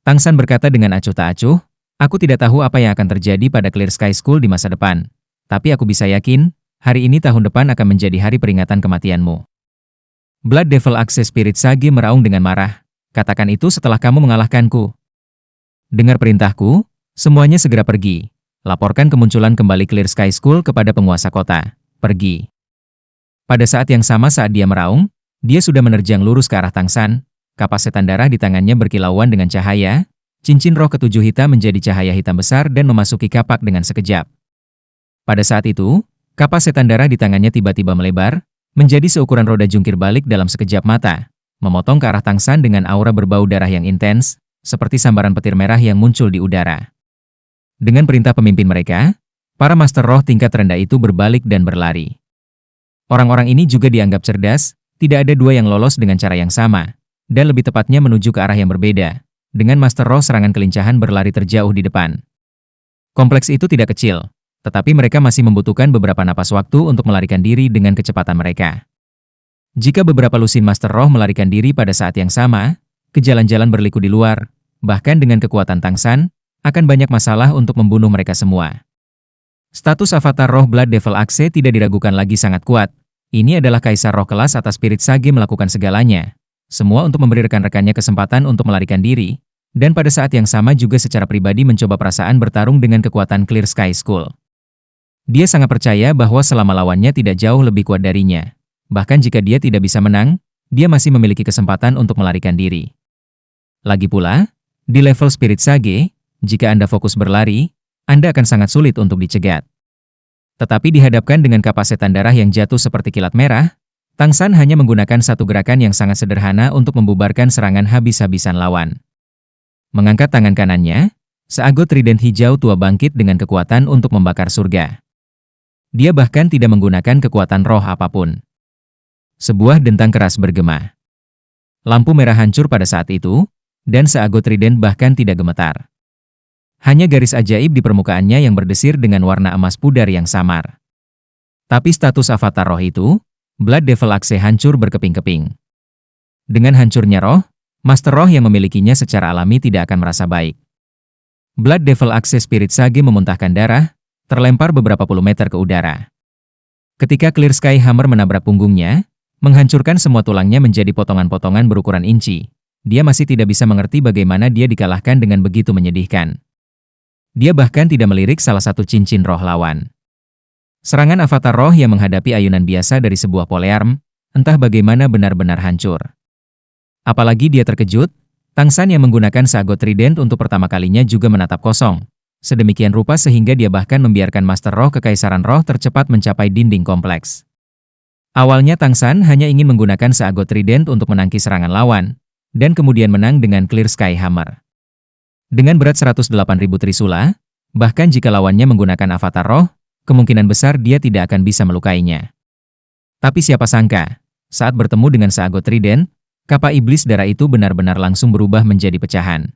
Tang San berkata dengan acuh tak acuh, aku tidak tahu apa yang akan terjadi pada Clear Sky School di masa depan. Tapi aku bisa yakin, hari ini tahun depan akan menjadi hari peringatan kematianmu. Blood Devil Access Spirit Sage meraung dengan marah. Katakan itu setelah kamu mengalahkanku. Dengar perintahku, semuanya segera pergi. Laporkan kemunculan kembali Clear Sky School kepada penguasa kota. Pergi. Pada saat yang sama saat dia meraung, dia sudah menerjang lurus ke arah Tang San. Kapas setan darah di tangannya berkilauan dengan cahaya. Cincin roh ketujuh hitam menjadi cahaya hitam besar dan memasuki kapak dengan sekejap. Pada saat itu, kapas setan darah di tangannya tiba-tiba melebar, menjadi seukuran roda jungkir balik dalam sekejap mata, memotong ke arah Tang San dengan aura berbau darah yang intens, seperti sambaran petir merah yang muncul di udara. Dengan perintah pemimpin mereka, para master roh tingkat rendah itu berbalik dan berlari. Orang-orang ini juga dianggap cerdas, tidak ada dua yang lolos dengan cara yang sama, dan lebih tepatnya menuju ke arah yang berbeda, dengan master roh serangan kelincahan berlari terjauh di depan. Kompleks itu tidak kecil, tetapi mereka masih membutuhkan beberapa napas waktu untuk melarikan diri dengan kecepatan mereka. Jika beberapa lusin master roh melarikan diri pada saat yang sama, ke jalan-jalan berliku di luar, bahkan dengan kekuatan Tang San, akan banyak masalah untuk membunuh mereka semua. Status avatar roh Blood Devil Axe tidak diragukan lagi sangat kuat. Ini adalah kaisar roh kelas atas Spirit Sage melakukan segalanya. Semua untuk memberi rekan-rekannya kesempatan untuk melarikan diri, dan pada saat yang sama juga secara pribadi mencoba perasaan bertarung dengan kekuatan Clear Sky School. Dia sangat percaya bahwa selama lawannya tidak jauh lebih kuat darinya. Bahkan jika dia tidak bisa menang, dia masih memiliki kesempatan untuk melarikan diri. Lagi pula, di level Spirit Sage, jika Anda fokus berlari, Anda akan sangat sulit untuk dicegat. Tetapi dihadapkan dengan kapas setan darah yang jatuh seperti kilat merah, Tang San hanya menggunakan satu gerakan yang sangat sederhana untuk membubarkan serangan habis-habisan lawan. Mengangkat tangan kanannya, seagot trident hijau tua bangkit dengan kekuatan untuk membakar surga. Dia bahkan tidak menggunakan kekuatan roh apapun. Sebuah dentang keras bergema. Lampu merah hancur pada saat itu, dan seagot trident bahkan tidak gemetar. Hanya garis ajaib di permukaannya yang berdesir dengan warna emas pudar yang samar. Tapi status avatar roh itu, Blood Devil Axe hancur berkeping-keping. Dengan hancurnya roh, master roh yang memilikinya secara alami tidak akan merasa baik. Blood Devil Axe Spirit Sage memuntahkan darah, terlempar beberapa puluh meter ke udara. Ketika Clear Sky Hammer menabrak punggungnya, menghancurkan semua tulangnya menjadi potongan-potongan berukuran inci, dia masih tidak bisa mengerti bagaimana dia dikalahkan dengan begitu menyedihkan. Dia bahkan tidak melirik salah satu cincin roh lawan. Serangan avatar roh yang menghadapi ayunan biasa dari sebuah polearm, entah bagaimana benar-benar hancur. Apalagi dia terkejut, Tang San yang menggunakan seagot trident untuk pertama kalinya juga menatap kosong. Sedemikian rupa sehingga dia bahkan membiarkan master roh kekaisaran roh tercepat mencapai dinding kompleks. Awalnya Tang San hanya ingin menggunakan seagot trident untuk menangkis serangan lawan, dan kemudian menang dengan Clear Sky Hammer. Dengan berat 108.000 trisula, bahkan jika lawannya menggunakan avatar roh, kemungkinan besar dia tidak akan bisa melukainya. Tapi siapa sangka, saat bertemu dengan seagot trident, kapal iblis darah itu benar-benar langsung berubah menjadi pecahan.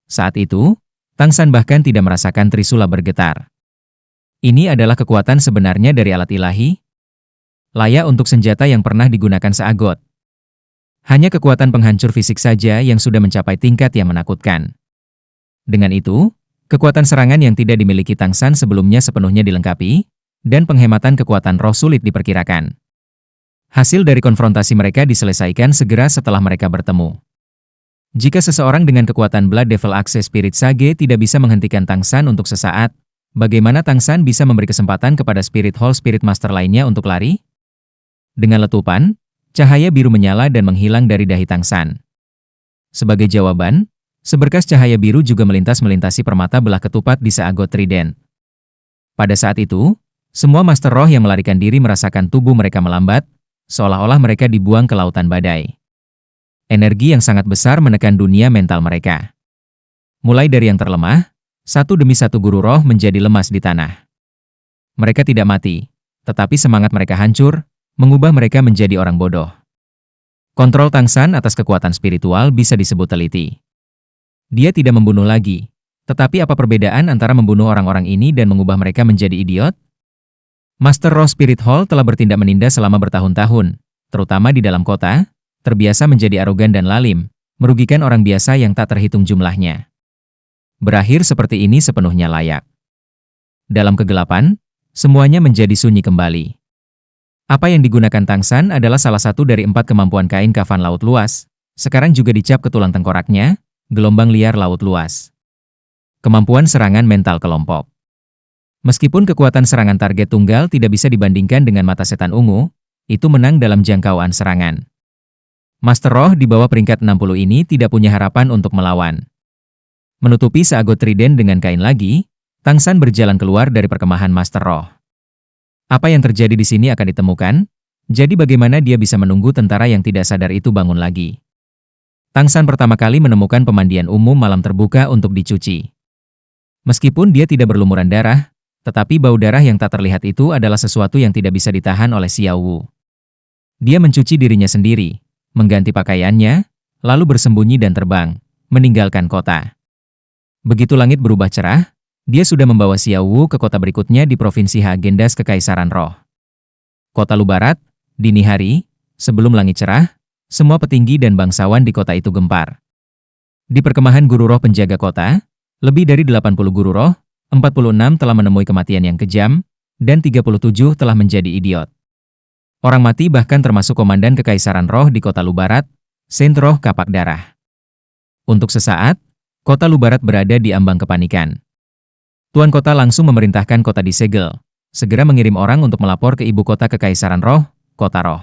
Saat itu, Tang San bahkan tidak merasakan trisula bergetar. Ini adalah kekuatan sebenarnya dari alat ilahi, layak untuk senjata yang pernah digunakan seagot. Hanya kekuatan penghancur fisik saja yang sudah mencapai tingkat yang menakutkan. Dengan itu, kekuatan serangan yang tidak dimiliki Tang San sebelumnya sepenuhnya dilengkapi, dan penghematan kekuatan roh sulit diperkirakan. Hasil dari konfrontasi mereka diselesaikan segera setelah mereka bertemu. Jika seseorang dengan kekuatan Blood Devil Axe Spirit Sage tidak bisa menghentikan Tang San untuk sesaat, bagaimana Tang San bisa memberi kesempatan kepada Spirit Hall Spirit Master lainnya untuk lari? Dengan letupan, cahaya biru menyala dan menghilang dari dahi Tang San. Sebagai jawaban, seberkas cahaya biru juga melintasi permata belah ketupat di seagot trident. Pada saat itu, semua master roh yang melarikan diri merasakan tubuh mereka melambat, seolah-olah mereka dibuang ke lautan badai. Energi yang sangat besar menekan dunia mental mereka. Mulai dari yang terlemah, satu demi satu guru roh menjadi lemas di tanah. Mereka tidak mati, tetapi semangat mereka hancur, mengubah mereka menjadi orang bodoh. Kontrol Tang San atas kekuatan spiritual bisa disebut teliti. Dia tidak membunuh lagi. Tetapi apa perbedaan antara membunuh orang-orang ini dan mengubah mereka menjadi idiot? Master Roh Spirit Hall telah bertindak menindas selama bertahun-tahun, terutama di dalam kota, terbiasa menjadi arogan dan lalim, merugikan orang biasa yang tak terhitung jumlahnya. Berakhir seperti ini sepenuhnya layak. Dalam kegelapan, semuanya menjadi sunyi kembali. Apa yang digunakan Tang San adalah salah satu dari 4 kemampuan kain kafan laut luas, sekarang juga dicap ke tulang tengkoraknya, gelombang liar laut luas. Kemampuan serangan mental kelompok. Meskipun kekuatan serangan target tunggal tidak bisa dibandingkan dengan mata setan ungu, itu menang dalam jangkauan serangan. Master Roh di bawah peringkat 60 ini tidak punya harapan untuk melawan. Menutupi seagot trident dengan kain lagi, Tang San berjalan keluar dari perkemahan Master Roh. Apa yang terjadi di sini akan ditemukan, jadi bagaimana dia bisa menunggu tentara yang tidak sadar itu bangun lagi. Tang San pertama kali menemukan pemandian umum malam terbuka untuk dicuci. Meskipun dia tidak berlumuran darah, tetapi bau darah yang tak terlihat itu adalah sesuatu yang tidak bisa ditahan oleh Xiao Wu. Dia mencuci dirinya sendiri, mengganti pakaiannya, lalu bersembunyi dan terbang, meninggalkan kota. Begitu langit berubah cerah, dia sudah membawa Xiao Wu ke kota berikutnya di Provinsi Haagendas Kekaisaran Roh. Kota Lubarat, dini hari, sebelum langit cerah, semua petinggi dan bangsawan di kota itu gempar. Di perkemahan guru roh penjaga kota, lebih dari 80 guru roh, 46 telah menemui kematian yang kejam, dan 37 telah menjadi idiot. Orang mati bahkan termasuk komandan Kekaisaran Roh di kota Lubarat, Saint Roh Kapak Darah. Untuk sesaat, kota Lubarat berada di ambang kepanikan. Tuan kota langsung memerintahkan kota disegel, segera mengirim orang untuk melapor ke ibu kota Kekaisaran Roh, Kota Roh.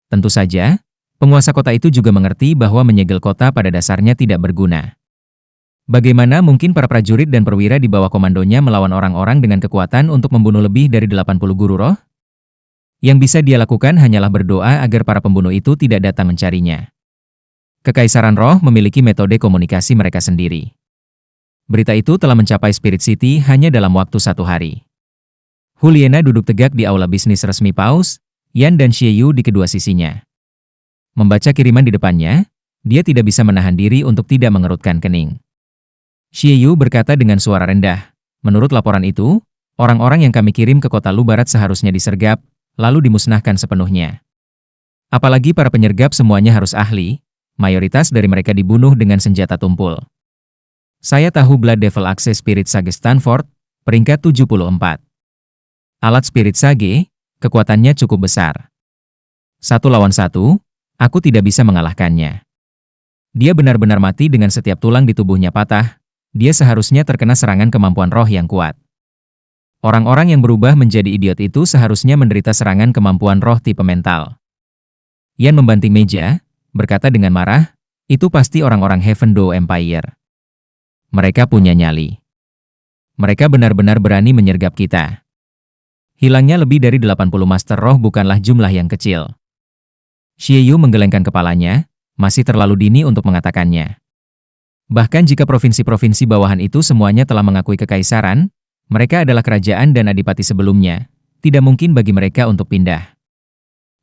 Tentu saja, penguasa kota itu juga mengerti bahwa menyegel kota pada dasarnya tidak berguna. Bagaimana mungkin para prajurit dan perwira di bawah komandonya melawan orang-orang dengan kekuatan untuk membunuh lebih dari 80 guru roh? Yang bisa dia lakukan hanyalah berdoa agar para pembunuh itu tidak datang mencarinya. Kekaisaran Roh memiliki metode komunikasi mereka sendiri. Berita itu telah mencapai Spirit City hanya dalam waktu 1 hari. Juliana duduk tegak di aula bisnis resmi Paus, Yan dan Xieyu di kedua sisinya. Membaca kiriman di depannya, dia tidak bisa menahan diri untuk tidak mengerutkan kening. Xieyu berkata dengan suara rendah, menurut laporan itu, orang-orang yang kami kirim ke kota Lubarat seharusnya disergap, lalu dimusnahkan sepenuhnya. Apalagi para penyergap semuanya harus ahli, mayoritas dari mereka dibunuh dengan senjata tumpul. Saya tahu Blood Devil Access Spirit Sage Stanford, peringkat 74. Alat Spirit Sage, kekuatannya cukup besar. 1 lawan 1, aku tidak bisa mengalahkannya. Dia benar-benar mati dengan setiap tulang di tubuhnya patah. Dia seharusnya terkena serangan kemampuan roh yang kuat. Orang-orang yang berubah menjadi idiot itu seharusnya menderita serangan kemampuan roh tipe mental. Yan membanting meja, berkata dengan marah, itu pasti orang-orang Heaven Door Empire. Mereka punya nyali. Mereka benar-benar berani menyergap kita. Hilangnya lebih dari 80 master roh bukanlah jumlah yang kecil. Xieyu menggelengkan kepalanya, masih terlalu dini untuk mengatakannya. Bahkan jika provinsi-provinsi bawahan itu semuanya telah mengakui kekaisaran, mereka adalah kerajaan dan adipati sebelumnya, tidak mungkin bagi mereka untuk pindah.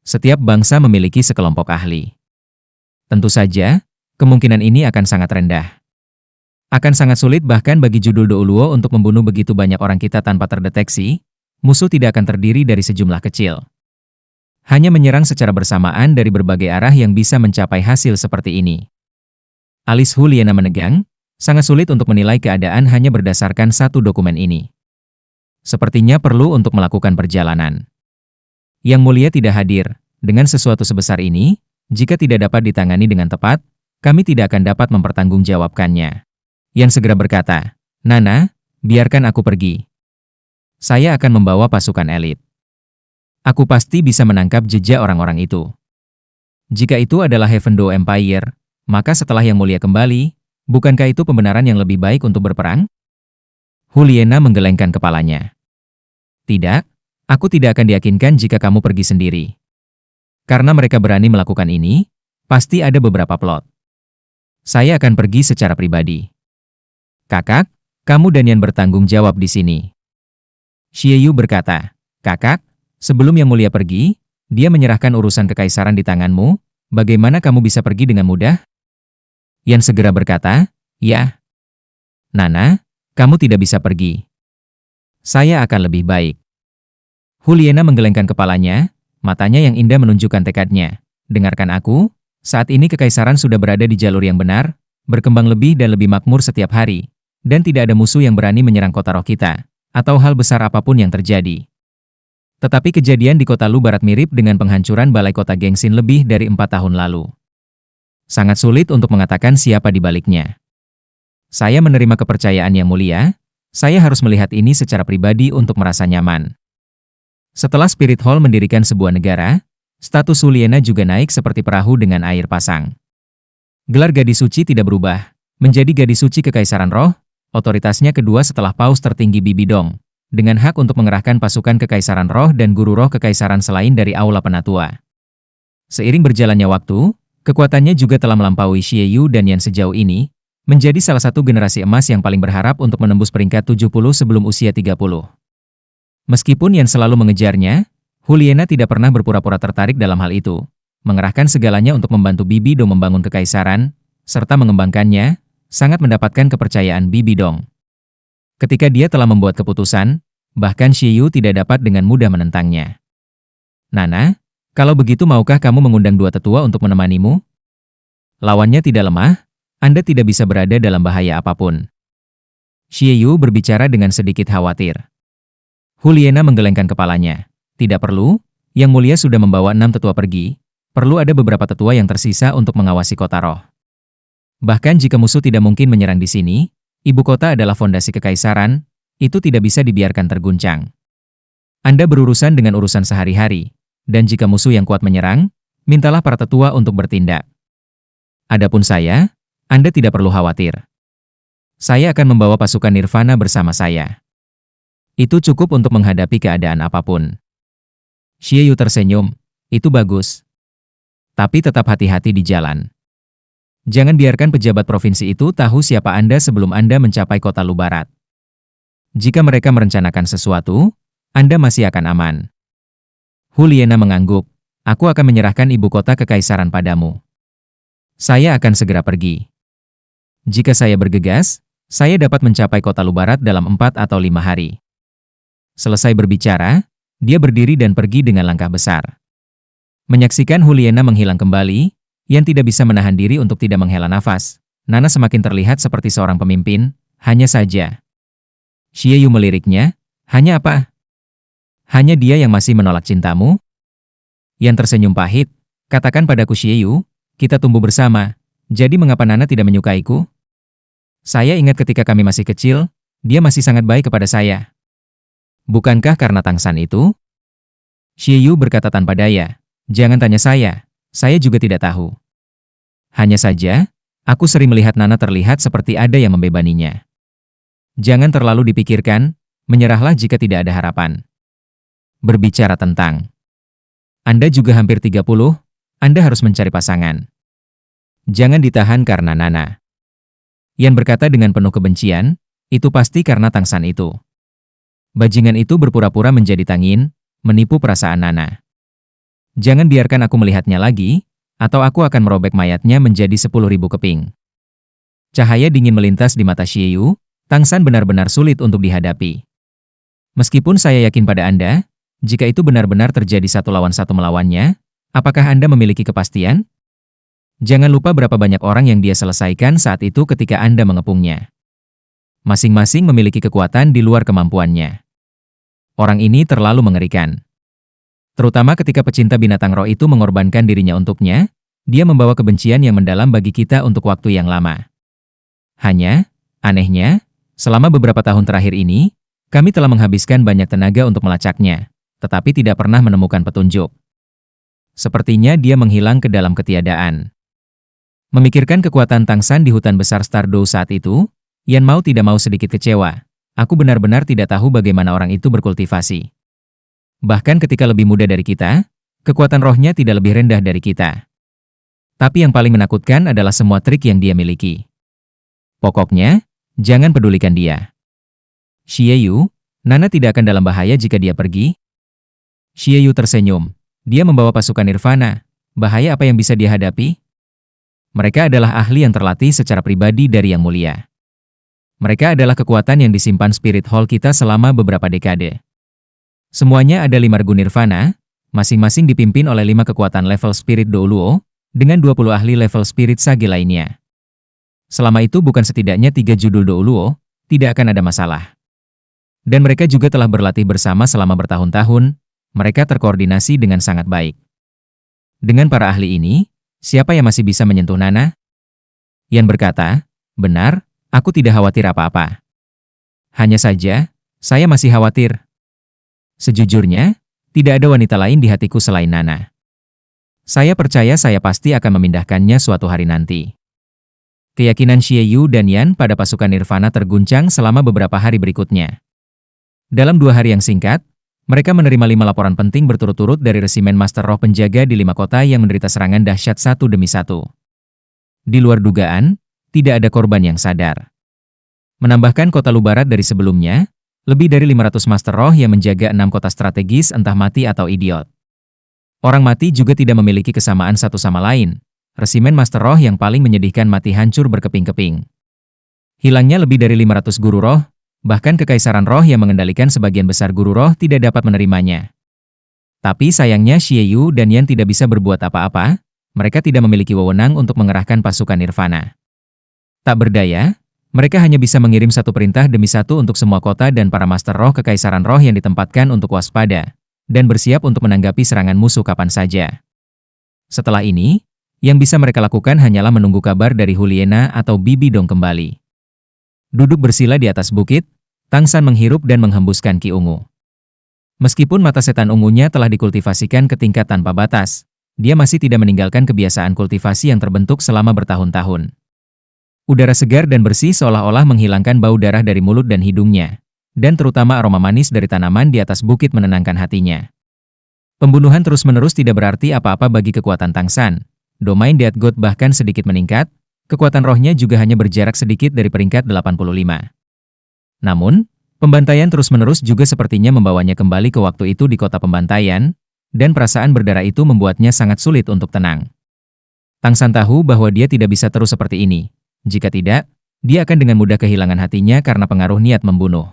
Setiap bangsa memiliki sekelompok ahli. Tentu saja, kemungkinan ini akan sangat rendah. Akan sangat sulit bahkan bagi Judul Douluo untuk membunuh begitu banyak orang kita tanpa terdeteksi, musuh tidak akan terdiri dari sejumlah kecil. Hanya menyerang secara bersamaan dari berbagai arah yang bisa mencapai hasil seperti ini. Alis Juliana menegang, sangat sulit untuk menilai keadaan hanya berdasarkan satu dokumen ini. Sepertinya perlu untuk melakukan perjalanan. Yang Mulia tidak hadir, dengan sesuatu sebesar ini, jika tidak dapat ditangani dengan tepat, kami tidak akan dapat mempertanggungjawabkannya. Yan segera berkata, Nana, biarkan aku pergi. Saya akan membawa pasukan elit. Aku pasti bisa menangkap jejak orang-orang itu. Jika itu adalah Heaven Door Empire, maka setelah Yang Mulia kembali, bukankah itu pembenaran yang lebih baik untuk berperang? Juliana menggelengkan kepalanya. Tidak, aku tidak akan diyakinkan jika kamu pergi sendiri. Karena mereka berani melakukan ini, pasti ada beberapa plot. Saya akan pergi secara pribadi. Kakak, kamu dan Yan bertanggung jawab di sini. Xieyu berkata, Kakak, sebelum Yang Mulia pergi, dia menyerahkan urusan kekaisaran di tanganmu, bagaimana kamu bisa pergi dengan mudah? Yan segera berkata, ya. Nana, kamu tidak bisa pergi. Saya akan lebih baik. Juliana menggelengkan kepalanya, matanya yang indah menunjukkan tekadnya. Dengarkan aku, Saat ini kekaisaran sudah berada di jalur yang benar, berkembang lebih dan lebih makmur setiap hari, dan tidak ada musuh yang berani menyerang kota roh kita, atau hal besar apapun yang terjadi. Tetapi kejadian di kota Lu Barat mirip dengan penghancuran balai kota Gengsin lebih dari 4 tahun lalu. Sangat sulit untuk mengatakan siapa di baliknya. Saya menerima kepercayaan yang mulia, saya harus melihat ini secara pribadi untuk merasa nyaman. Setelah Spirit Hall mendirikan sebuah negara, status Huliena juga naik seperti perahu dengan air pasang. Gelar gadis suci tidak berubah, menjadi gadis suci kekaisaran roh, otoritasnya kedua setelah paus tertinggi Bibidong, dengan hak untuk mengerahkan pasukan kekaisaran roh dan guru roh kekaisaran selain dari Aula Penatua. Seiring berjalannya waktu, kekuatannya juga telah melampaui Xie Yu dan Yan sejauh ini, menjadi salah satu generasi emas yang paling berharap untuk menembus peringkat 70 sebelum usia 30. Meskipun Yan selalu mengejarnya, Huliena tidak pernah berpura-pura tertarik dalam hal itu, mengerahkan segalanya untuk membantu Bibidong membangun kekaisaran, serta mengembangkannya, sangat mendapatkan kepercayaan Bibidong. Ketika dia telah membuat keputusan, bahkan Xie Yu tidak dapat dengan mudah menentangnya. Nana, kalau begitu maukah kamu mengundang dua tetua untuk menemanimu? Lawannya tidak lemah, Anda tidak bisa berada dalam bahaya apapun. Xie Yu berbicara dengan sedikit khawatir. Huliena menggelengkan kepalanya. Tidak perlu, Yang Mulia sudah membawa 6 tetua pergi, perlu ada beberapa tetua yang tersisa untuk mengawasi kota roh. Bahkan jika musuh tidak mungkin menyerang di sini, ibu kota adalah fondasi kekaisaran, itu tidak bisa dibiarkan terguncang. Anda berurusan dengan urusan sehari-hari, dan jika musuh yang kuat menyerang, mintalah para tetua untuk bertindak. Adapun saya, Anda tidak perlu khawatir. Saya akan membawa pasukan Nirvana bersama saya. Itu cukup untuk menghadapi keadaan apapun. Xie Yu tersenyum, itu bagus. Tapi tetap hati-hati di jalan. Jangan biarkan pejabat provinsi itu tahu siapa Anda sebelum Anda mencapai kota Lu Barat. Jika mereka merencanakan sesuatu, Anda masih akan aman. Huliena mengangguk, aku akan menyerahkan ibu kota kekaisaran padamu. Saya akan segera pergi. Jika saya bergegas, saya dapat mencapai kota Lu Barat dalam 4 atau 5 hari. Selesai berbicara, dia berdiri dan pergi dengan langkah besar. Menyaksikan Huliena menghilang kembali, Yan tidak bisa menahan diri untuk tidak menghela nafas. Nana semakin terlihat seperti seorang pemimpin, hanya saja. Xie Yu meliriknya, hanya apa? Hanya dia yang masih menolak cintamu? Yan tersenyum pahit, katakan padaku Xie Yu, kita tumbuh bersama, jadi mengapa Nana tidak menyukaiku? Saya ingat ketika kami masih kecil, dia masih sangat baik kepada saya. Bukankah karena Tangsan itu? Xie Yu berkata tanpa daya, jangan tanya saya juga tidak tahu. Hanya saja, aku sering melihat Nana terlihat seperti ada yang membebaninya. Jangan terlalu dipikirkan, menyerahlah jika tidak ada harapan. Berbicara tentang Anda juga hampir 30, Anda harus mencari pasangan. Jangan ditahan karena Nana. Yan berkata dengan penuh kebencian, itu pasti karena Tangsan itu. Bajingan itu berpura-pura menjadi tangin, menipu perasaan Nana. Jangan biarkan aku melihatnya lagi, atau aku akan merobek mayatnya menjadi 10.000 keping. Cahaya dingin melintas di mata Xie Yu, Tangsan benar-benar sulit untuk dihadapi. Meskipun saya yakin pada Anda, jika itu benar-benar terjadi 1 lawan 1 melawannya, apakah Anda memiliki kepastian? Jangan lupa berapa banyak orang yang dia selesaikan saat itu ketika Anda mengepungnya. Masing-masing memiliki kekuatan di luar kemampuannya. Orang ini terlalu mengerikan. Terutama ketika pecinta binatang roh itu mengorbankan dirinya untuknya, dia membawa kebencian yang mendalam bagi kita untuk waktu yang lama. Hanya, anehnya, selama beberapa tahun terakhir ini, kami telah menghabiskan banyak tenaga untuk melacaknya, tetapi tidak pernah menemukan petunjuk. Sepertinya dia menghilang ke dalam ketiadaan. Memikirkan kekuatan Tangsan di hutan besar Stardew saat itu, Yan mau tidak mau sedikit kecewa. Aku benar-benar tidak tahu bagaimana orang itu berkultivasi. Bahkan ketika lebih muda dari kita, kekuatan rohnya tidak lebih rendah dari kita. Tapi yang paling menakutkan adalah semua trik yang dia miliki. Pokoknya, jangan pedulikan dia. Xie Yu, Nana tidak akan dalam bahaya jika dia pergi. Xie Yu tersenyum. Dia membawa pasukan Nirvana. Bahaya apa yang bisa dia hadapi? Mereka adalah ahli yang terlatih secara pribadi dari Yang Mulia. Mereka adalah kekuatan yang disimpan Spirit Hall kita selama beberapa dekade. Semuanya ada 5 regu Nirvana, masing-masing dipimpin oleh 5 kekuatan level Spirit Douluo, dengan 20 ahli level spirit sage lainnya. Selama itu bukan setidaknya 3 judul Douluo, tidak akan ada masalah. Dan mereka juga telah berlatih bersama selama bertahun-tahun, mereka terkoordinasi dengan sangat baik. Dengan para ahli ini, siapa yang masih bisa menyentuh Nana? Yan berkata, benar, aku tidak khawatir apa-apa. Hanya saja, saya masih khawatir. Sejujurnya, tidak ada wanita lain di hatiku selain Nana. Saya percaya saya pasti akan memindahkannya suatu hari nanti. Keyakinan Xie Yu dan Yan pada pasukan Nirvana terguncang selama beberapa hari berikutnya. Dalam 2 hari yang singkat, mereka menerima 5 laporan penting berturut-turut dari resimen Master Roh penjaga di 5 kota yang menderita serangan dahsyat satu demi satu. Di luar dugaan, tidak ada korban yang sadar. Menambahkan kota Lubarat dari sebelumnya, lebih dari 500 Master Roh yang menjaga 6 kota strategis entah mati atau idiot. Orang mati juga tidak memiliki kesamaan satu sama lain. Resimen Master Roh yang paling menyedihkan mati hancur berkeping-keping. Hilangnya lebih dari 500 guru roh, bahkan Kekaisaran Roh yang mengendalikan sebagian besar guru roh tidak dapat menerimanya. Tapi sayangnya Xie Yu dan Yan tidak bisa berbuat apa-apa, mereka tidak memiliki wewenang untuk mengerahkan pasukan Nirvana. Tak berdaya, mereka hanya bisa mengirim satu perintah demi satu untuk semua kota dan para Master Roh Kekaisaran Roh yang ditempatkan untuk waspada, dan bersiap untuk menanggapi serangan musuh kapan saja. Setelah ini, yang bisa mereka lakukan hanyalah menunggu kabar dari Juliana atau Bibi Dong kembali. Duduk bersila di atas bukit, Tang San menghirup dan menghembuskan ki ungu. Meskipun mata setan ungunya telah dikultivasikan ke tingkat tanpa batas, dia masih tidak meninggalkan kebiasaan kultivasi yang terbentuk selama bertahun-tahun. Udara segar dan bersih seolah-olah menghilangkan bau darah dari mulut dan hidungnya, dan terutama aroma manis dari tanaman di atas bukit menenangkan hatinya. Pembunuhan terus-menerus tidak berarti apa-apa bagi kekuatan Tang San. Domain Death God bahkan sedikit meningkat, kekuatan rohnya juga hanya berjarak sedikit dari peringkat 85. Namun, pembantaian terus-menerus juga sepertinya membawanya kembali ke waktu itu di kota pembantaian, dan perasaan berdarah itu membuatnya sangat sulit untuk tenang. Tang San tahu bahwa dia tidak bisa terus seperti ini. Jika tidak, dia akan dengan mudah kehilangan hatinya karena pengaruh niat membunuh.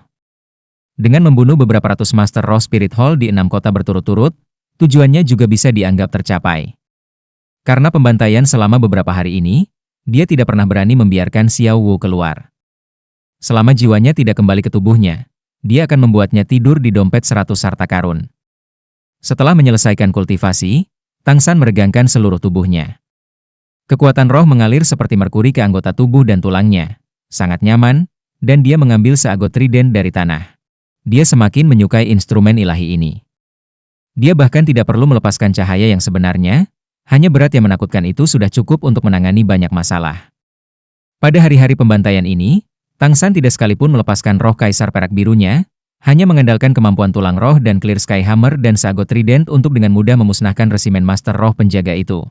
Dengan membunuh beberapa ratus Master Roh Spirit Hall di 6 kota berturut-turut, tujuannya juga bisa dianggap tercapai. Karena pembantaian selama beberapa hari ini, dia tidak pernah berani membiarkan Xiao Wu keluar. Selama jiwanya tidak kembali ke tubuhnya, dia akan membuatnya tidur di dompet 100 harta karun. Setelah menyelesaikan kultivasi, Tang San meregangkan seluruh tubuhnya. Kekuatan roh mengalir seperti merkuri ke anggota tubuh dan tulangnya, sangat nyaman, dan dia mengambil seagot trident dari tanah. Dia semakin menyukai instrumen ilahi ini. Dia bahkan tidak perlu melepaskan cahaya yang sebenarnya, hanya berat yang menakutkan itu sudah cukup untuk menangani banyak masalah. Pada hari-hari pembantaian ini, Tang San tidak sekalipun melepaskan roh Kaisar Perak Birunya, hanya mengandalkan kemampuan tulang roh dan Clear Sky Hammer dan seagot trident untuk dengan mudah memusnahkan resimen Master Roh penjaga itu.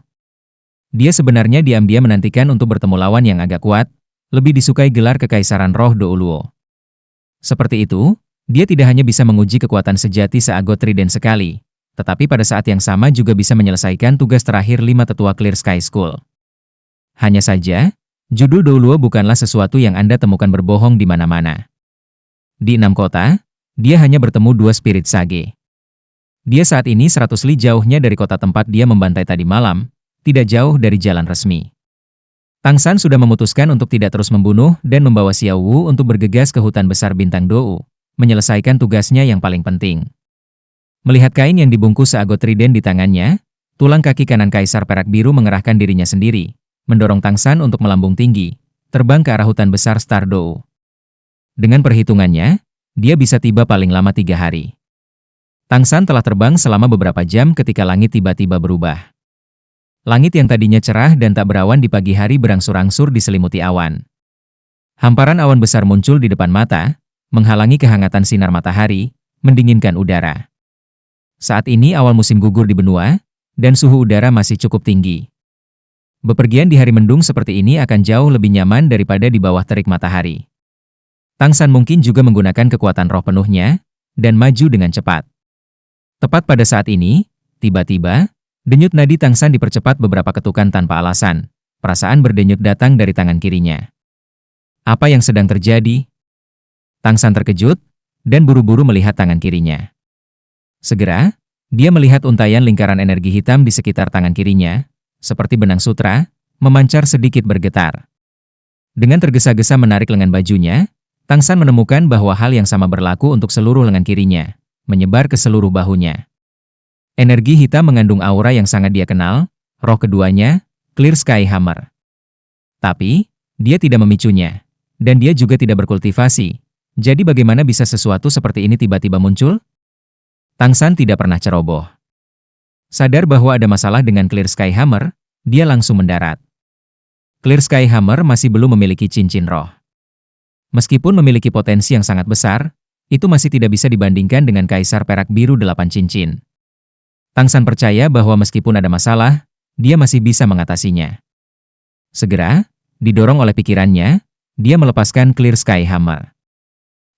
Dia sebenarnya diam-diam menantikan untuk bertemu lawan yang agak kuat, lebih disukai gelar Kekaisaran Roh Douluo. Seperti itu, dia tidak hanya bisa menguji kekuatan sejati seagot trident sekali, tetapi pada saat yang sama juga bisa menyelesaikan tugas terakhir 5 tetua Clear Sky School. Hanya saja, judul Douluo bukanlah sesuatu yang Anda temukan berbohong di mana-mana. Di 6 kota, dia hanya bertemu 2 spirit sage. Dia saat ini 100 li jauhnya dari kota tempat dia membantai tadi malam, tidak jauh dari jalan resmi. Tang San sudah memutuskan untuk tidak terus membunuh dan membawa Xiao Wu untuk bergegas ke hutan besar Bintang Dou, menyelesaikan tugasnya yang paling penting. Melihat kain yang dibungkus seagot trident di tangannya, tulang kaki kanan Kaisar Perak Biru mengerahkan dirinya sendiri, mendorong Tang San untuk melambung tinggi, terbang ke arah hutan besar Star Dou. Dengan perhitungannya, dia bisa tiba paling lama 3 hari. Tang San telah terbang selama beberapa jam ketika langit tiba-tiba berubah. Langit yang tadinya cerah dan tak berawan di pagi hari berangsur-angsur diselimuti awan. Hamparan awan besar muncul di depan mata, menghalangi kehangatan sinar matahari, mendinginkan udara. Saat ini awal musim gugur di benua, dan suhu udara masih cukup tinggi. Bepergian di hari mendung seperti ini akan jauh lebih nyaman daripada di bawah terik matahari. Tang San mungkin juga menggunakan kekuatan roh penuhnya, dan maju dengan cepat. Tepat pada saat ini, tiba-tiba, denyut nadi Tang San dipercepat beberapa ketukan tanpa alasan. Perasaan berdenyut datang dari tangan kirinya. Apa yang sedang terjadi? Tang San terkejut, dan buru-buru melihat tangan kirinya. Segera, dia melihat untaian lingkaran energi hitam di sekitar tangan kirinya, seperti benang sutra, memancar sedikit bergetar. Dengan tergesa-gesa menarik lengan bajunya, Tang San menemukan bahwa hal yang sama berlaku untuk seluruh lengan kirinya, menyebar ke seluruh bahunya. Energi hitam mengandung aura yang sangat dia kenal, roh keduanya, Clear Sky Hammer. Tapi, dia tidak memicunya, dan dia juga tidak berkultivasi. Jadi bagaimana bisa sesuatu seperti ini tiba-tiba muncul? Tang San tidak pernah ceroboh. Sadar bahwa ada masalah dengan Clear Sky Hammer, dia langsung mendarat. Clear Sky Hammer masih belum memiliki cincin roh. Meskipun memiliki potensi yang sangat besar, itu masih tidak bisa dibandingkan dengan Kaisar Perak Biru 8 cincin. Tang San percaya bahwa meskipun ada masalah, dia masih bisa mengatasinya. Segera, didorong oleh pikirannya, dia melepaskan Clear Sky Hammer.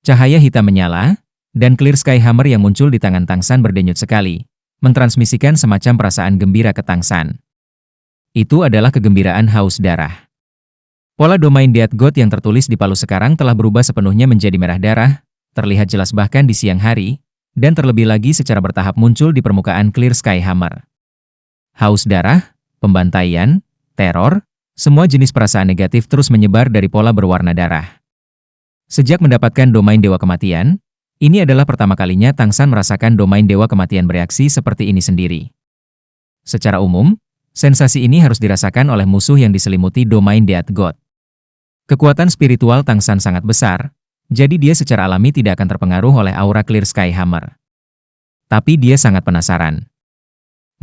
Cahaya hitam menyala, dan Clear Sky Hammer yang muncul di tangan Tang San berdenyut sekali, mentransmisikan semacam perasaan gembira ke Tang San. Itu adalah kegembiraan haus darah. Pola domain Death God yang tertulis di palu sekarang telah berubah sepenuhnya menjadi merah darah, terlihat jelas bahkan di siang hari, dan terlebih lagi secara bertahap muncul di permukaan Clear Sky Hammer. Haus darah, pembantaian, teror, semua jenis perasaan negatif terus menyebar dari pola berwarna darah. Sejak mendapatkan domain Dewa Kematian, ini adalah pertama kalinya Tang San merasakan domain Dewa Kematian bereaksi seperti ini sendiri. Secara umum, sensasi ini harus dirasakan oleh musuh yang diselimuti domain Death God. Kekuatan spiritual Tang San sangat besar, jadi dia secara alami tidak akan terpengaruh oleh aura Clear Sky Hammer. Tapi dia sangat penasaran.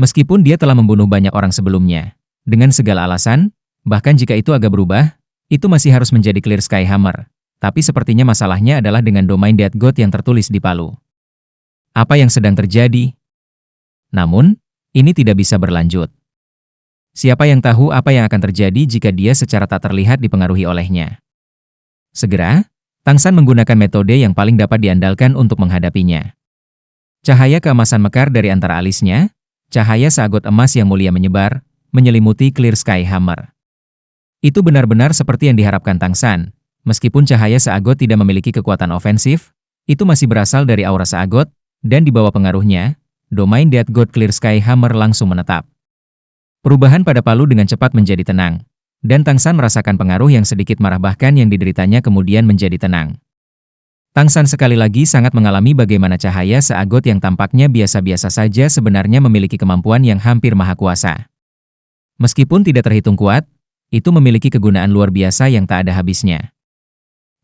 Meskipun dia telah membunuh banyak orang sebelumnya, dengan segala alasan, bahkan jika itu agak berubah, itu masih harus menjadi Clear Sky Hammer. Tapi sepertinya masalahnya adalah dengan domain Death God yang tertulis di palu. Apa yang sedang terjadi? Namun, ini tidak bisa berlanjut. Siapa yang tahu apa yang akan terjadi jika dia secara tak terlihat dipengaruhi olehnya? Segera, Tang San menggunakan metode yang paling dapat diandalkan untuk menghadapinya. Cahaya keemasan mekar dari antara alisnya, cahaya seagot emas yang mulia menyebar, menyelimuti Clear Sky Hammer. Itu benar-benar seperti yang diharapkan Tang San. Meskipun cahaya seagot tidak memiliki kekuatan ofensif, itu masih berasal dari aura seagot, dan di bawah pengaruhnya, domain Death God Clear Sky Hammer langsung menetap. Perubahan pada palu dengan cepat menjadi tenang, dan Tang San merasakan pengaruh yang sedikit marah bahkan yang dideritanya kemudian menjadi tenang. Tang San sekali lagi sangat mengalami bagaimana cahaya seagot yang tampaknya biasa-biasa saja sebenarnya memiliki kemampuan yang hampir maha kuasa. Meskipun tidak terhitung kuat, itu memiliki kegunaan luar biasa yang tak ada habisnya.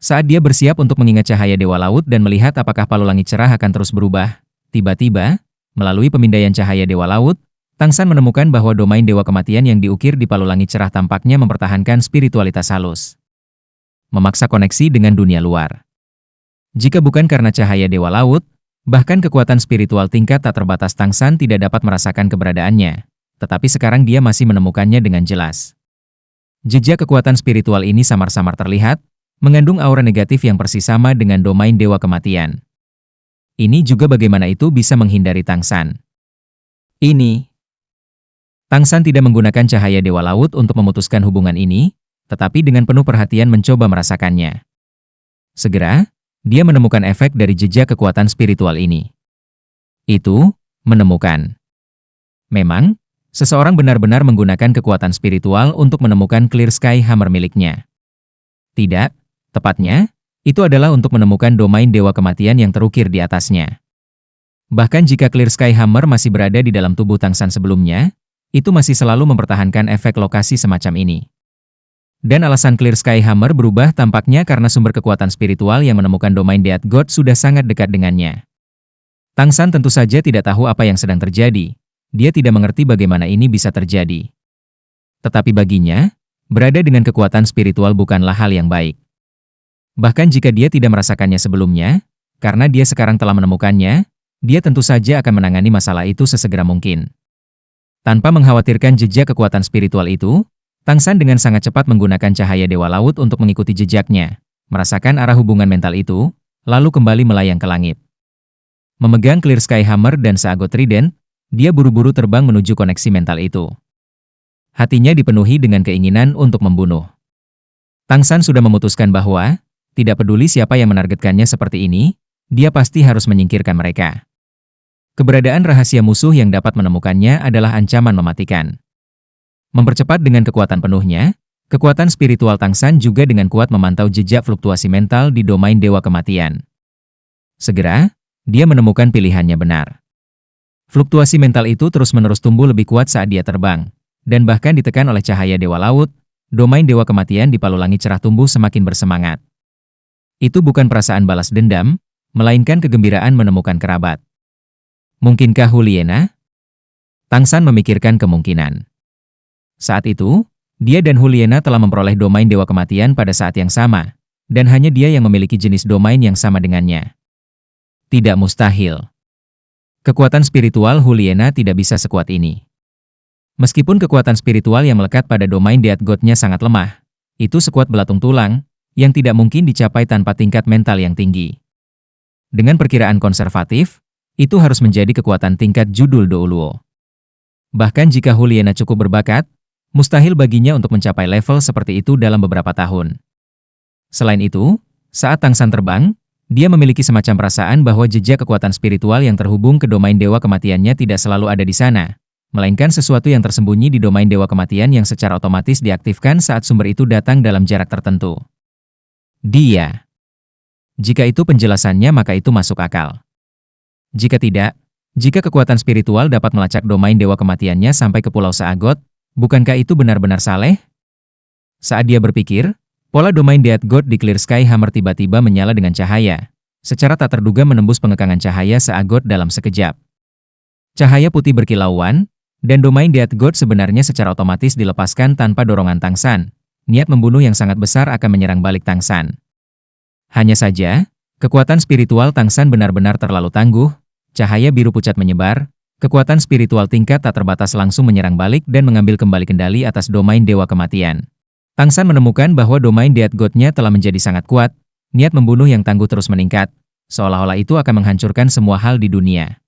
Saat dia bersiap untuk mengingat cahaya Dewa Laut dan melihat apakah palu langit cerah akan terus berubah, tiba-tiba, melalui pemindaian cahaya Dewa Laut, Tang San menemukan bahwa domain Dewa Kematian yang diukir di palu langit cerah tampaknya mempertahankan spiritualitas halus. Memaksa koneksi dengan dunia luar. Jika bukan karena cahaya Dewa Laut, bahkan kekuatan spiritual tingkat tak terbatas Tang San tidak dapat merasakan keberadaannya, tetapi sekarang dia masih menemukannya dengan jelas. Jejak kekuatan spiritual ini samar-samar terlihat, mengandung aura negatif yang persis sama dengan domain Dewa Kematian. Ini juga bagaimana itu bisa menghindari Tang San. Tang San tidak menggunakan cahaya Dewa Laut untuk memutuskan hubungan ini, tetapi dengan penuh perhatian mencoba merasakannya. Segera, dia menemukan efek dari jejak kekuatan spiritual ini. Itu, menemukan. Memang, seseorang benar-benar menggunakan kekuatan spiritual untuk menemukan Clear Sky Hammer miliknya. Tidak, tepatnya, itu adalah untuk menemukan domain Dewa Kematian yang terukir di atasnya. Bahkan jika Clear Sky Hammer masih berada di dalam tubuh Tang San sebelumnya, itu masih selalu mempertahankan efek lokasi semacam ini. Dan alasan Clear Sky Hammer berubah tampaknya karena sumber kekuatan spiritual yang menemukan domain Death God sudah sangat dekat dengannya. Tang San tentu saja tidak tahu apa yang sedang terjadi. Dia tidak mengerti bagaimana ini bisa terjadi. Tetapi baginya, berada dengan kekuatan spiritual bukanlah hal yang baik. Bahkan jika dia tidak merasakannya sebelumnya, karena dia sekarang telah menemukannya, dia tentu saja akan menangani masalah itu sesegera mungkin. Tanpa mengkhawatirkan jejak kekuatan spiritual itu, Tang San dengan sangat cepat menggunakan cahaya Dewa Laut untuk mengikuti jejaknya, merasakan arah hubungan mental itu, lalu kembali melayang ke langit. Memegang Clear Sky Hammer dan seagot trident, dia buru-buru terbang menuju koneksi mental itu. Hatinya dipenuhi dengan keinginan untuk membunuh. Tang San sudah memutuskan bahwa, tidak peduli siapa yang menargetkannya seperti ini, dia pasti harus menyingkirkan mereka. Keberadaan rahasia musuh yang dapat menemukannya adalah ancaman mematikan. Mempercepat dengan kekuatan penuhnya, kekuatan spiritual Tang San juga dengan kuat memantau jejak fluktuasi mental di domain Dewa Kematian. Segera, dia menemukan pilihannya benar. Fluktuasi mental itu terus-menerus tumbuh lebih kuat saat dia terbang, dan bahkan ditekan oleh cahaya Dewa Laut, domain Dewa Kematian di Palu Langit cerah tumbuh semakin bersemangat. Itu bukan perasaan balas dendam, melainkan kegembiraan menemukan kerabat. Mungkinkah Huliena? Tang San memikirkan kemungkinan. Saat itu, dia dan Huliena telah memperoleh domain Dewa Kematian pada saat yang sama, dan hanya dia yang memiliki jenis domain yang sama dengannya. Tidak mustahil. Kekuatan spiritual Huliena tidak bisa sekuat ini. Meskipun kekuatan spiritual yang melekat pada domain Death God-nya sangat lemah, itu sekuat belatung tulang, yang tidak mungkin dicapai tanpa tingkat mental yang tinggi. Dengan perkiraan konservatif, itu harus menjadi kekuatan tingkat judul Douluo. Bahkan jika Huliena cukup berbakat, mustahil baginya untuk mencapai level seperti itu dalam beberapa tahun. Selain itu, saat Tang San terbang, dia memiliki semacam perasaan bahwa jejak kekuatan spiritual yang terhubung ke domain Dewa Kematiannya tidak selalu ada di sana, melainkan sesuatu yang tersembunyi di domain Dewa Kematian yang secara otomatis diaktifkan saat sumber itu datang dalam jarak tertentu. Dia. Jika itu penjelasannya maka itu masuk akal. Jika tidak, jika kekuatan spiritual dapat melacak domain Dewa Kematiannya sampai ke Pulau Saagot, bukankah itu benar-benar saleh? Saat dia berpikir, pola domain Death God di Clear Sky Hammer tiba-tiba menyala dengan cahaya, secara tak terduga menembus pengekangan cahaya Saagot dalam sekejap. Cahaya putih berkilauan, dan domain Death God sebenarnya secara otomatis dilepaskan tanpa dorongan Tang San. Niat membunuh yang sangat besar akan menyerang balik Tang San. Hanya saja, kekuatan spiritual Tang San benar-benar terlalu tangguh, cahaya biru pucat menyebar, kekuatan spiritual tingkat tak terbatas langsung menyerang balik dan mengambil kembali kendali atas domain Dewa Kematian. Tang San menemukan bahwa domain Death God-nya telah menjadi sangat kuat, niat membunuh yang tangguh terus meningkat, seolah-olah itu akan menghancurkan semua hal di dunia.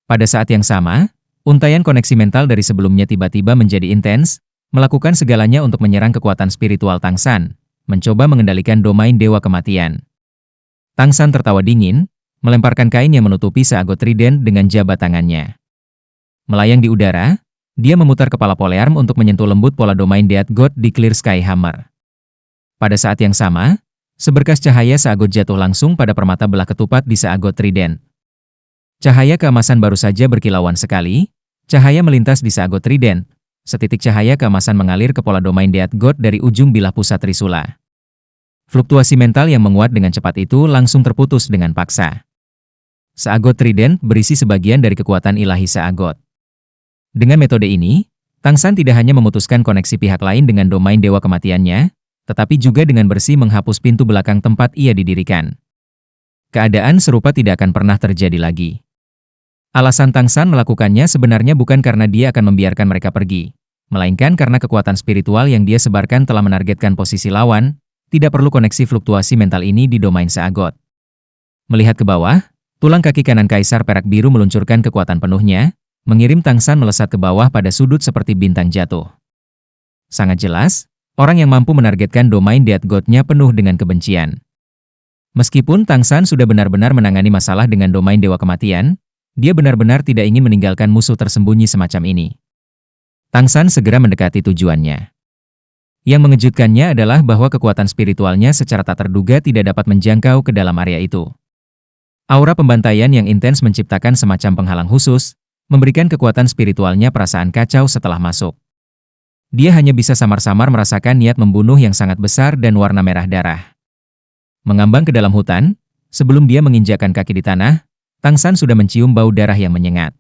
Pada saat yang sama, untaian koneksi mental dari sebelumnya tiba-tiba menjadi intens, melakukan segalanya untuk menyerang kekuatan spiritual Tang San, mencoba mengendalikan domain Dewa Kematian. Tang San tertawa dingin, melemparkan kain yang menutupi Saagot Trident dengan jabat tangannya. Melayang di udara, dia memutar kepala Polearm untuk menyentuh lembut pola domain Death God di Clear Sky Hammer. Pada saat yang sama, seberkas cahaya Saagot jatuh langsung pada permata belah ketupat di Saagot Trident. Cahaya keemasan baru saja berkilauan sekali, cahaya melintas di Saagot Trident, setitik cahaya keemasan mengalir ke pola domain Death God dari ujung bilah pusat Trisula. Fluktuasi mental yang menguat dengan cepat itu langsung terputus dengan paksa. Saagot Trident berisi sebagian dari kekuatan ilahi Saagot. Dengan metode ini, Tang San tidak hanya memutuskan koneksi pihak lain dengan domain Dewa Kematiannya, tetapi juga dengan bersih menghapus pintu belakang tempat ia didirikan. Keadaan serupa tidak akan pernah terjadi lagi. Alasan Tang San melakukannya sebenarnya bukan karena dia akan membiarkan mereka pergi, melainkan karena kekuatan spiritual yang dia sebarkan telah menargetkan posisi lawan, tidak perlu koneksi fluktuasi mental ini di domain Saagot. Melihat ke bawah, tulang kaki kanan Kaisar Perak Biru meluncurkan kekuatan penuhnya, mengirim Tang San melesat ke bawah pada sudut seperti bintang jatuh. Sangat jelas, orang yang mampu menargetkan domain Death God-nya penuh dengan kebencian. Meskipun Tang San sudah benar-benar menangani masalah dengan domain Dewa Kematian, dia benar-benar tidak ingin meninggalkan musuh tersembunyi semacam ini. Tang San segera mendekati tujuannya. Yang mengejutkannya adalah bahwa kekuatan spiritualnya secara tak terduga tidak dapat menjangkau ke dalam area itu. Aura pembantaian yang intens menciptakan semacam penghalang khusus, memberikan kekuatan spiritualnya perasaan kacau setelah masuk. Dia hanya bisa samar-samar merasakan niat membunuh yang sangat besar dan warna merah darah. Mengambang ke dalam hutan, sebelum dia menginjakkan kaki di tanah, Tang San sudah mencium bau darah yang menyengat.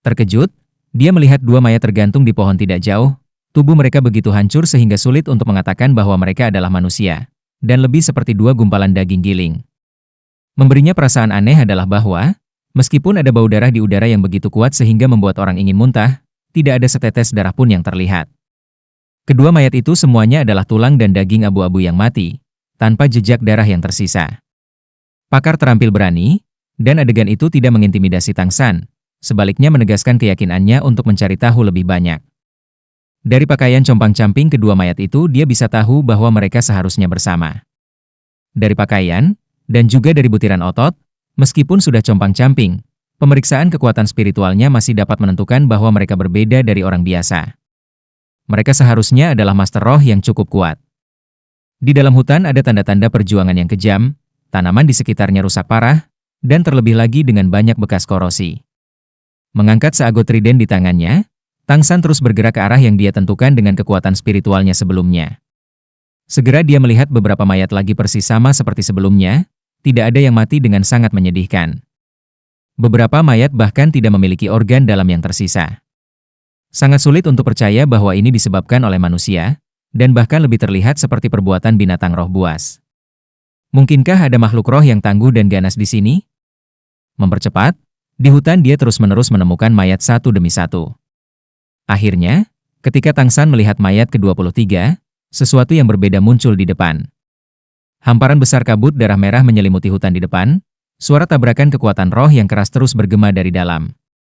Terkejut, dia melihat dua mayat tergantung di pohon tidak jauh, tubuh mereka begitu hancur sehingga sulit untuk mengatakan bahwa mereka adalah manusia, dan lebih seperti dua gumpalan daging giling. Memberinya perasaan aneh adalah bahwa, meskipun ada bau darah di udara yang begitu kuat sehingga membuat orang ingin muntah, tidak ada setetes darah pun yang terlihat. Kedua mayat itu semuanya adalah tulang dan daging abu-abu yang mati, tanpa jejak darah yang tersisa. Pakar terampil berani, dan adegan itu tidak mengintimidasi Tang San, sebaliknya menegaskan keyakinannya untuk mencari tahu lebih banyak. Dari pakaian compang-camping kedua mayat itu dia bisa tahu bahwa mereka seharusnya bersama. Dari pakaian, dan juga dari butiran otot, meskipun sudah compang-camping, pemeriksaan kekuatan spiritualnya masih dapat menentukan bahwa mereka berbeda dari orang biasa. Mereka seharusnya adalah master roh yang cukup kuat. Di dalam hutan ada tanda-tanda perjuangan yang kejam, tanaman di sekitarnya rusak parah, dan terlebih lagi dengan banyak bekas korosi. Mengangkat seagot trident di tangannya, Tang San terus bergerak ke arah yang dia tentukan dengan kekuatan spiritualnya sebelumnya. Segera dia melihat beberapa mayat lagi persis sama seperti sebelumnya, tidak ada yang mati dengan sangat menyedihkan. Beberapa mayat bahkan tidak memiliki organ dalam yang tersisa. Sangat sulit untuk percaya bahwa ini disebabkan oleh manusia, dan bahkan lebih terlihat seperti perbuatan binatang roh buas. Mungkinkah ada makhluk roh yang tangguh dan ganas di sini? Mempercepat, di hutan dia terus-menerus menemukan mayat satu demi satu. Akhirnya, ketika Tang San melihat mayat ke-23, sesuatu yang berbeda muncul di depan. Hamparan besar kabut darah merah menyelimuti hutan di depan, suara tabrakan kekuatan roh yang keras terus bergema dari dalam.